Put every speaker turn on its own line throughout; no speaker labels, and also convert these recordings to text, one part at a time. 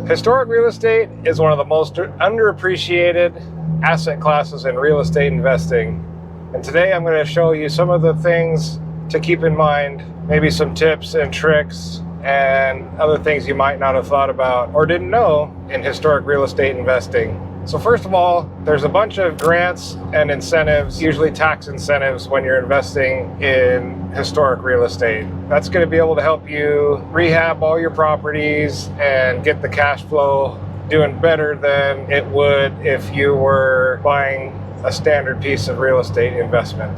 Historic real estate is one of the most underappreciated asset classes in real estate investing. And today I'm going to show you some of the things to keep in mind, maybe some tips and tricks and other things you might not have thought about or didn't know in historic real estate investing. So first of all, there's a bunch of grants and incentives, usually tax incentives, when you're investing in historic real estate. That's going to be able to help you rehab all your properties and get the cash flow doing better than it would if you were buying a standard piece of real estate investment.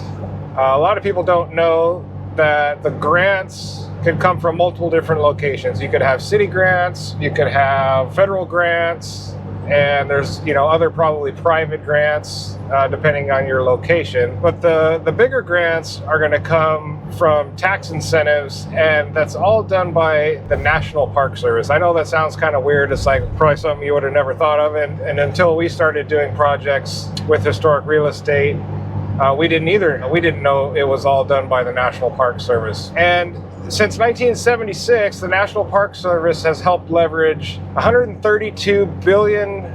A lot of people don't know that the grants could come from multiple different locations. You could have city grants, you could have federal grants, and there's other probably private grants depending on your location. But the bigger grants are going to come from tax incentives, and that's all done by the National Park Service. I know that sounds kind of weird. It's like probably something you would have never thought of, and until we started doing projects with historic real estate, we didn't either. We didn't know it was all done by the National Park Service. And since 1976, the National Park Service has helped leverage $132 billion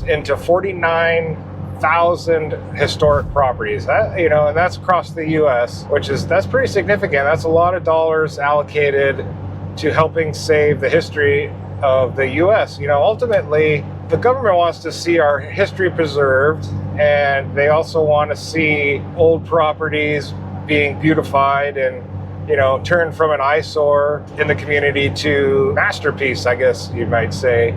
into 49,000 historic properties. And that's across the U.S., that's pretty significant. That's a lot of dollars allocated to helping save the history of the U.S. Ultimately, the government wants to see our history preserved, and they also want to see old properties being beautified and turn from an eyesore in the community to masterpiece, I guess you might say,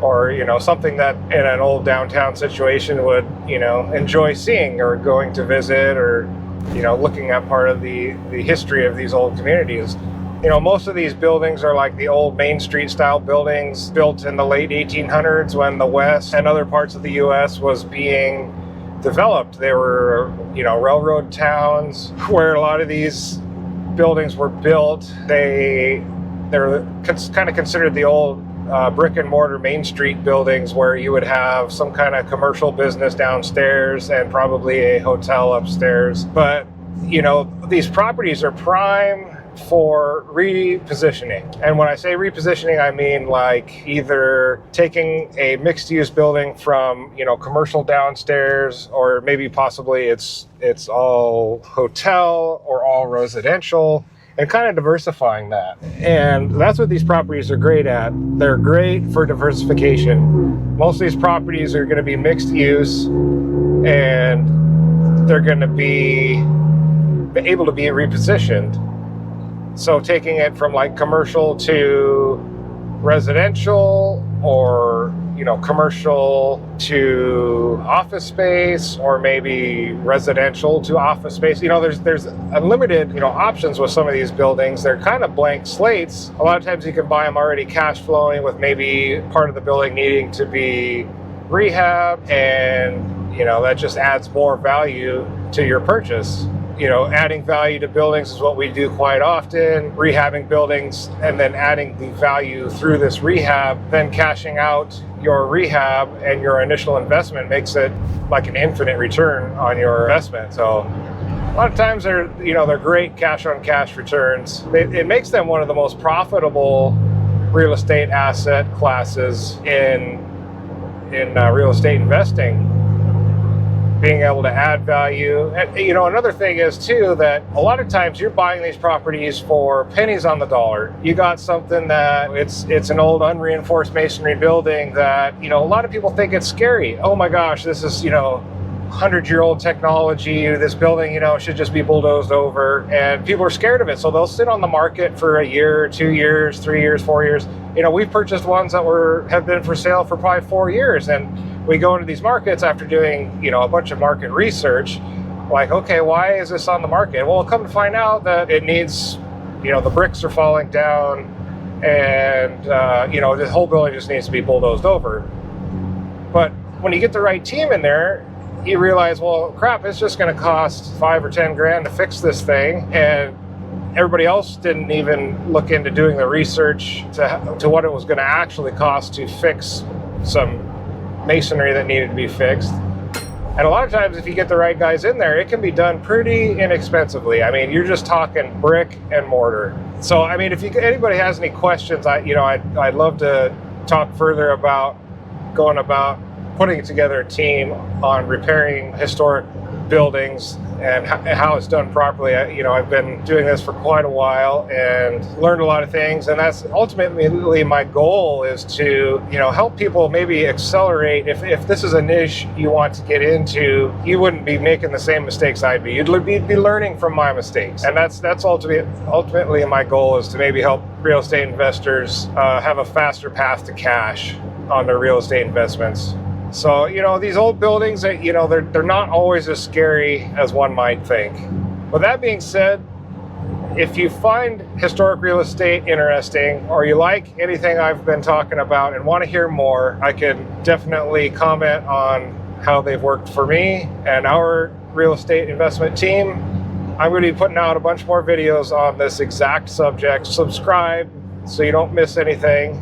or, something that in an old downtown situation would, enjoy seeing or going to visit or, looking at part of the history of these old communities. Most of these buildings are like the old Main Street style buildings built in the late 1800s when the West and other parts of the U.S. was being developed. They were, railroad towns where a lot of these buildings were built. They're kind of considered the old brick and mortar Main Street buildings where you would have some kind of commercial business downstairs and probably a hotel upstairs. But these properties are prime for repositioning. And when I say repositioning, I mean like either taking a mixed-use building from commercial downstairs, or maybe possibly it's all hotel or all residential, and kind of diversifying that. And that's what these properties are great at. They're great for diversification. Most of these properties are going to be mixed use, and they're going to be able to be repositioned. So taking it from like commercial to residential, or commercial to office space, or maybe residential to office space. There's unlimited options with some of these buildings. They're kind of blank slates. A lot of times you can buy them already cash flowing with maybe part of the building needing to be rehabbed, and that just adds more value to your purchase. Adding value to buildings is what we do quite often, rehabbing buildings and then adding the value through this rehab, then cashing out your rehab and your initial investment makes it like an infinite return on your investment. So a lot of times they're great cash on cash returns. It makes them one of the most profitable real estate asset classes in real estate investing. Being able to add value. And, another thing is too, that a lot of times you're buying these properties for pennies on the dollar. You got something that it's an old unreinforced masonry building that, a lot of people think it's scary. Oh my gosh, this is, 100-year-old technology. This building, should just be bulldozed over, and people are scared of it. So they'll sit on the market for a year, 2 years, 3 years, 4 years. We've purchased ones that have been for sale for probably 4 years, and we go into these markets after doing, a bunch of market research, like, okay, why is this on the market? Well, come to find out that it needs, the bricks are falling down, and, the whole building just needs to be bulldozed over. But when you get the right team in there, you realize, well, crap, it's just going to cost $5 or $10 grand to fix this thing, and everybody else didn't even look into doing the research to what it was going to actually cost to fix some masonry that needed to be fixed. And a lot of times, if you get the right guys in there, it can be done pretty inexpensively. I mean, you're just talking brick and mortar. So, I mean, if anybody has any questions, I'd love to talk further about going about putting together a team on repairing historic buildings and how it's done properly. I've been doing this for quite a while and learned a lot of things, and that's ultimately my goal, is to help people maybe accelerate. If this is a niche you want to get into, you wouldn't be making the same mistakes I'd be. You'd be learning from my mistakes, and that's ultimately my goal, is to maybe help real estate investors have a faster path to cash on their real estate investments. So, these old buildings, they're not always as scary as one might think. With that being said, if you find historic real estate interesting, or you like anything I've been talking about and want to hear more, I can definitely comment on how they've worked for me and our real estate investment team. I'm going to be putting out a bunch more videos on this exact subject. Subscribe so you don't miss anything.